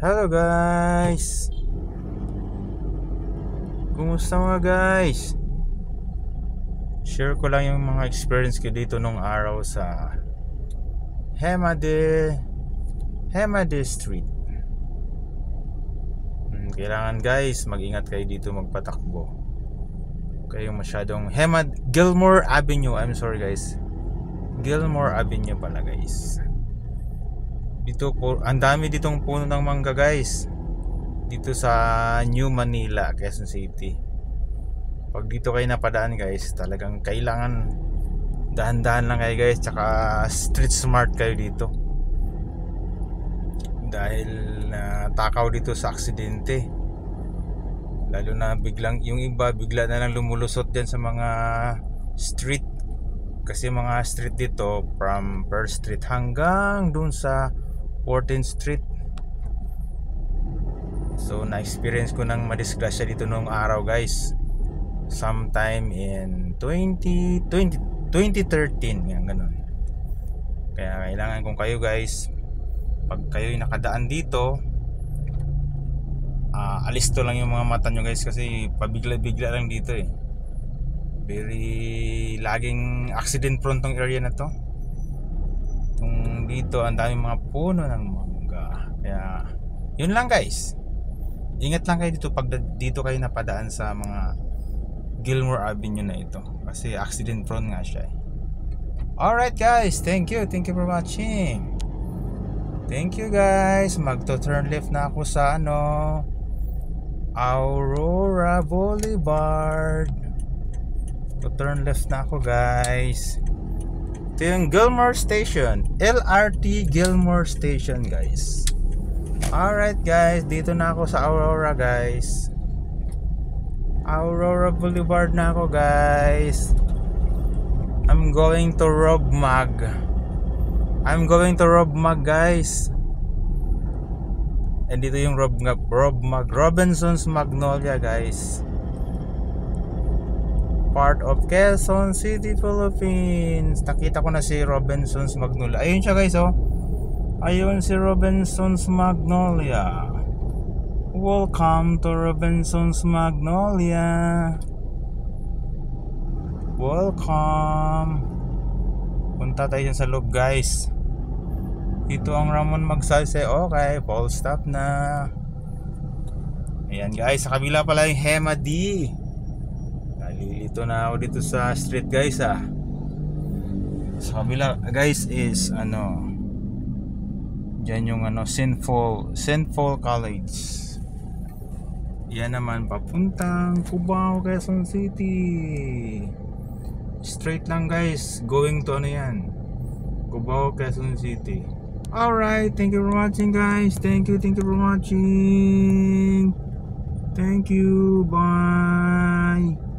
Hello guys! Kumusta mga guys? Share ko lang yung mga experience ko dito nung araw sa Hemade Street. Kailangan guys, mag-ingat kayo dito magpatakbo. Kayong masyadong Gilmore Avenue. I'm sorry guys. Gilmore Avenue pala guys. Dito po, ang dami ditong puno ng mangga guys. Dito sa New Manila, Quezon City. Pag dito kayo napadaan guys, talagang kailangan dahan-dahan lang kayo guys, tsaka street smart kayo dito. Dahil takaw dito sa aksidente. Lalo na biglang yung iba bigla na lang lumulusot diyan sa mga street. Kasi mga street dito from First Street hanggang dun sa 14th Street. So na-experience ko nang madisgrasya dito nung araw guys. Sometime in 2013 yan, ganun. Kaya kailangan kong kayo guys, pag kayo'y nakadaan dito, alisto lang yung mga mata nyo guys. Kasi pabigla-bigla lang dito eh. Very laging accident prone tong area na to. Kung dito ang daming mga puno ng mangga. Kaya yun lang guys, ingat lang kayo dito pag dito kayo napadaan sa mga Gilmore Avenue na ito. Kasi accident prone nga siya eh. Alright guys, thank you for watching. Thank you guys. Magto-turn left na ako sa Aurora Boulevard. To-turn left na ako guys. Ito yung Gilmore Station, LRT Gilmore Station guys. Alright guys, dito na ako sa Aurora guys. Aurora Boulevard na ako guys. I'm going to Rob Mag guys. And dito yung Rob Mag Robinson's Magnolia guys. Part of Quezon City, Philippines. Nakita ko na si Robinson's Magnolia. Ayun siya guys oh. Ayun si Robinson's Magnolia. Welcome to Robinson's Magnolia. Welcome. Punta tayo dyan sa loob guys. Dito ang Ramon magsalse. Okay, full stop na. Ayan guys, sa kabila pala yung Hemade. Nalilito na ako dito sa street guys ah. Sa kabila guys is dyan yung St. Paul College. Yan naman papuntang Cubao, Quezon City. Straight lang guys, going to yan, Cubao, Quezon City. Alright, thank you for watching guys. Thank you for watching. Thank you, bye.